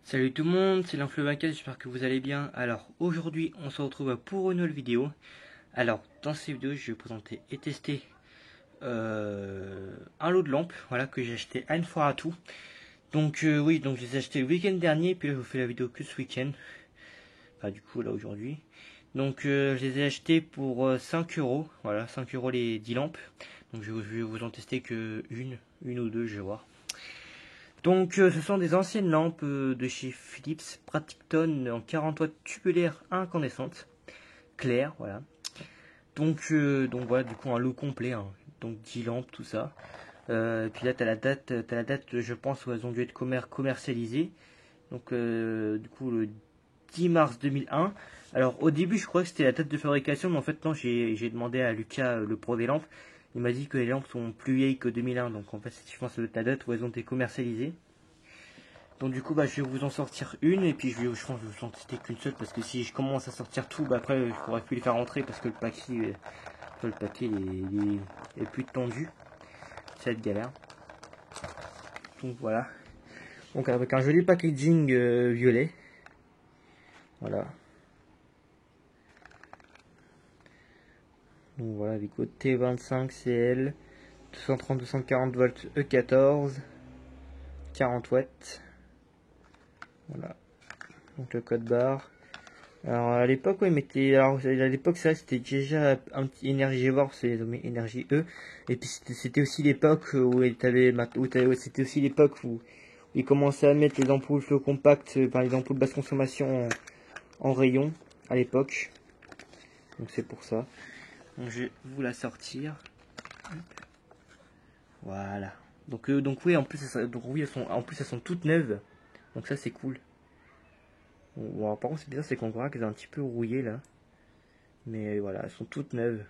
Salut tout le monde, c'est l'Inflo24, j'espère que vous allez bien. Alors aujourd'hui on se retrouve pour une nouvelle vidéo. Alors dans cette vidéo je vais vous présenter et tester un lot de lampes, voilà, que j'ai acheté à une fois à tout. Donc oui, donc je les ai achetés le week-end dernier, puis là je vous fais la vidéo que ce week-end. Enfin du coup là aujourd'hui. Donc je les ai achetés pour 5 euros, voilà, 5 euros les 10 lampes. Donc je vais vous en tester que une ou deux, je vais voir. Donc ce sont des anciennes lampes de chez Philips Praticton en 40 watts tubulaire incandescente, claire, voilà. Donc voilà, du coup un lot complet, hein. Donc 10 lampes, tout ça. Puis là t'as la date, je pense, où elles ont dû être commercialisées. Donc du coup le 10 mars 2001. Alors au début je crois que c'était la date de fabrication, mais en fait non, j'ai demandé à Lucas, le pro des lampes. Il m'a dit que les lampes sont plus vieilles que 2001, donc en fait je pense que c'est la date où elles ont été commercialisées. Donc du coup bah, je vais vous en sortir une et puis je pense que je vais vous en tester qu'une seule parce que si je commence à sortir tout, bah après je pourrais plus les faire rentrer parce que le papier est plus tendu. Ça va être galère. Donc voilà. Donc avec un joli packaging violet. Voilà. Donc voilà, Vico T25CL 230-240 volts E14 40 watts. Voilà. Donc le code barre. Alors à l'époque, ouais, alors à l'époque ça c'était déjà un petit énergivore, c'est énergie E. Et puis c'était aussi l'époque où c'était aussi l'époque où ils commençaient à mettre les ampoules flow compact, les ampoules basse consommation en rayon à l'époque. Donc c'est pour ça. Donc je vais vous la sortir. Voilà. Donc oui, en plus elles sont toutes neuves. Donc ça c'est cool. Bon, par contre c'est bizarre, c'est qu'on voit qu'elles sont un petit peu rouillées là. Mais voilà, elles sont toutes neuves.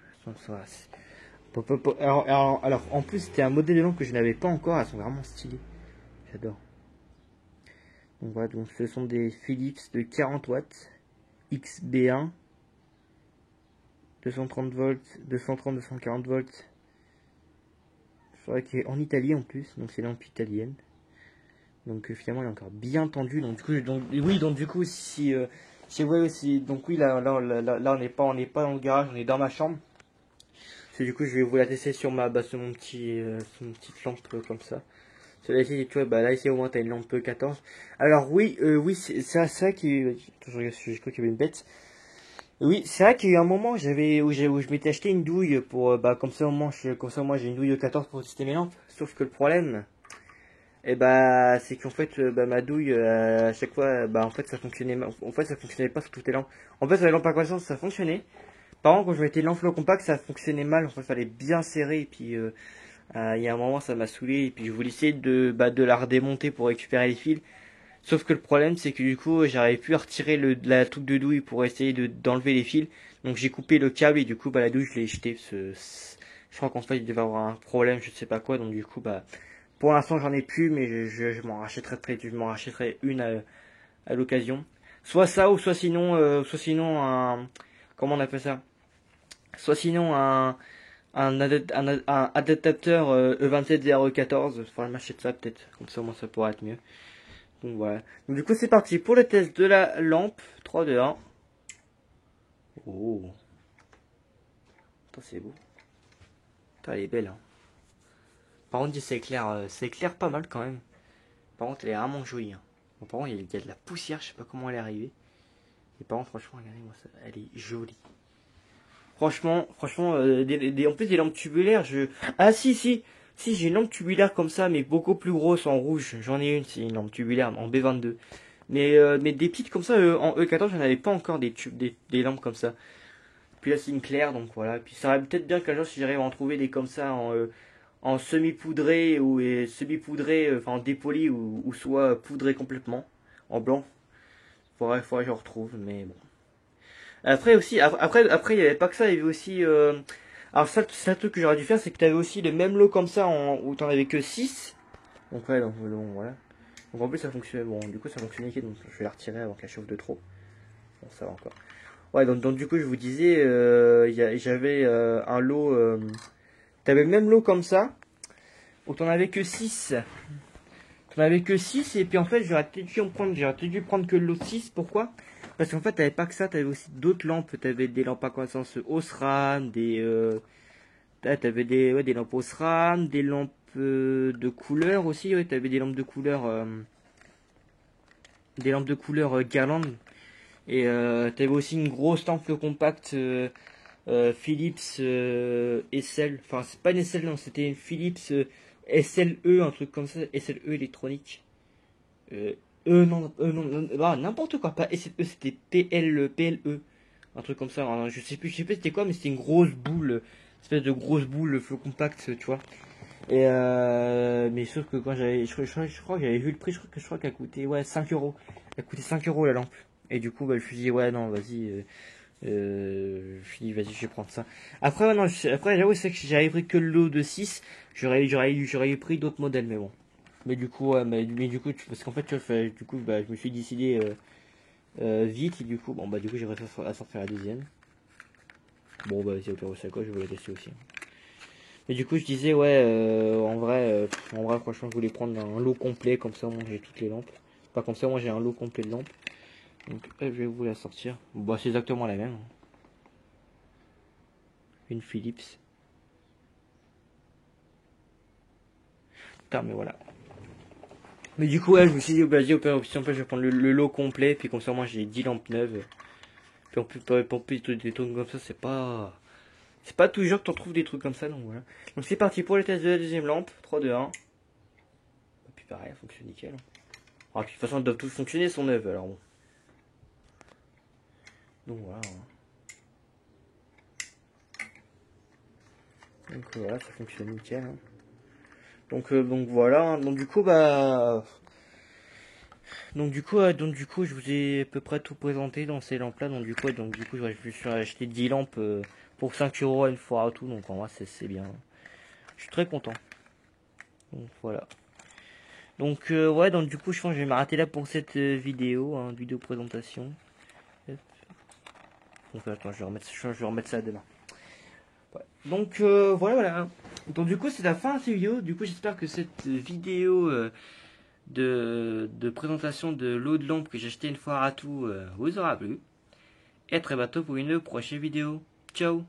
Alors, en plus, c'était un modèle de lampe que je n'avais pas encore. Elles sont vraiment stylées. J'adore. Donc voilà, donc ce sont des Philips de 40 watts. XB1. 230 volts. 230-240 volts. Je crois qu'il est en Italie en plus. Donc c'est lampe italienne. Donc finalement, elle est encore bien tendue. Donc du coup, du coup, donc oui, là, on n'est pas dans le garage, on est dans ma chambre. Du coup, je vais vous la tester sur sur mon sur une petite lampe comme ça. Celle-ci, tu vois, bah là ici au moins t'as une lampe 14. Alors oui, oui, c'est vrai qu'il, attends, je crois qu'il y avait une bête. Oui, c'est vrai qu'il y a eu un moment où je m'étais acheté une douille pour comme ça au moins j'ai une douille de 14 pour tester mes lampes. Sauf que le problème, c'est qu'en fait ma douille à chaque fois en fait ça fonctionnait pas sur toutes les lampes. En fait sur les lampes à croissance ça fonctionnait. Par contre, quand je mettais l'enflot compact, ça fonctionnait mal. En fait, il fallait bien serrer. Et puis, il y a un moment, ça m'a saoulé. Et puis, je voulais essayer de la redémonter pour récupérer les fils. Sauf que le problème, c'est que du coup, j'arrivais plus à retirer la truc de douille pour essayer d'enlever les fils. Donc, j'ai coupé le câble et du coup, la douille, je l'ai jetée. Je crois qu'en fait, il devait avoir un problème, je ne sais pas quoi. Donc, du coup, pour l'instant, j'en ai plus, mais je m'en rachèterai une à l'occasion. Soit ça, ou soit sinon comment on appelle ça? Soit sinon un adaptateur E27 vers E14. Il faudrait m'acheter ça peut-être. Comme ça, moi, ça pourrait être mieux. Donc voilà. Donc du coup, c'est parti pour le test de la lampe. 3, 2, 1. Oh. Attends, c'est beau. Attends, elle est belle. Hein. Par contre, c'est clair pas mal quand même. Par contre, elle est vraiment jolie. Hein. Bon, par contre, il y a de la poussière. Je sais pas comment elle est arrivée. Et par contre, franchement, regardez-moi ça. Elle est jolie. Franchement, en plus des lampes tubulaires, Ah si, j'ai une lampe tubulaire comme ça, mais beaucoup plus grosse en rouge. J'en ai une, c'est une lampe tubulaire en B22. Mais des petites comme ça, en E14, j'en avais pas encore des lampes comme ça. Puis là, c'est une claire, donc voilà. Puis ça va peut-être bien qu'un jour, si j'arrive à en trouver des comme ça en semi-poudré ou semi-poudré, enfin en dépoli ou soit poudré complètement en blanc. Faudrait que je retrouve, mais bon. Après aussi, après il y avait pas que ça, il y avait aussi alors ça c'est un truc que j'aurais dû faire, c'est que tu avais aussi le même lot comme ça où t'en avais que 6. Donc ouais, donc voilà. Donc en plus ça fonctionnait, bon du coup ça fonctionnait nickel, donc je vais la retirer avant qu'elle chauffe de trop. Bon ça va encore. Ouais, donc du coup je vous disais j'avais un lot t'avais le même lot comme ça où t'en avais que 6. J'en avais que 6 et puis en fait j'aurais peut-être dû prendre que le lot 6. Pourquoi? Parce qu'en fait t'avais pas que ça, t'avais aussi d'autres lampes. T'avais des lampes à croissance Osram, t'avais des lampes Osram, des lampes de couleur aussi. Ouais, t'avais des lampes de couleur, guirlande. Et t'avais aussi une grosse lampe compacte Philips SL. Enfin c'est pas une SL, non, c'était une Philips SLE, un truc comme ça, SLE électronique. Euh, n'importe quoi, pas SLE, c'était PLE, un truc comme ça. Alors, je sais plus c'était quoi, mais c'était une grosse boule, espèce de grosse boule flot compact, tu vois. Et mais sauf que quand je crois que j'avais vu le prix, je crois qu'elle coûtait, ouais, 5 euros. Elle coûtait 5 euros la lampe. Et du coup, bah, je me suis dit, ouais, non, vas-y, je me suis dit, vas-y, je vais prendre ça. Après, ouais, non, après, j'avoue, c'est que j'avais pris que le lot de 6. J'aurais pris d'autres modèles, mais bon. Mais du coup, ouais, mais du coup, parce qu'en fait, tu vois, du coup, bah, je me suis décidé vite, et du coup, bon, bah, du coup, j'ai réussi à sortir la deuxième. Bon, bah, c'est au sac, je vais la tester aussi. Mais du coup, je disais, ouais, en vrai, franchement, je voulais prendre un lot complet, comme ça, moi, j'ai toutes les lampes. Pas comme ça, moi, j'ai un lot complet de lampes. Donc, je vais vous la sortir. Bon, bah, c'est exactement la même. Une Philips. Putain, mais voilà. Mais du coup, ouais, je me suis dit, vas-y, au pire, je vais prendre le lot complet, puis comme ça, moi, j'ai 10 lampes neuves. Puis en plus, des trucs comme ça, c'est pas toujours que t'en trouves des trucs comme ça, donc voilà. Donc c'est parti pour le test de la deuxième lampe. 3, 2, 1. Et puis pareil, elle fonctionne nickel. Alors, de toute façon, elles doivent toutes fonctionner, elles sont neuves, alors bon. Donc voilà. Donc voilà, ça fonctionne nickel. Donc voilà. Donc du coup, bah... Donc du coup, je vous ai à peu près tout présenté dans ces lampes-là. Donc du coup, je me suis acheté 10 lampes pour 5 euros à une fois à tout. Donc en vrai, c'est bien. Je suis très content. Donc voilà. Donc ouais, donc du coup, je pense que je vais m'arrêter là pour cette vidéo, vidéo présentation. Hop. Donc attends, je vais remettre ça demain. Ouais. Donc voilà. Donc du coup, c'est la fin de cette vidéo. Du coup, j'espère que cette vidéo de présentation de l'eau de lampe que j'ai acheté une fois à tout vous aura plu. Et à très bientôt pour une prochaine vidéo. Ciao.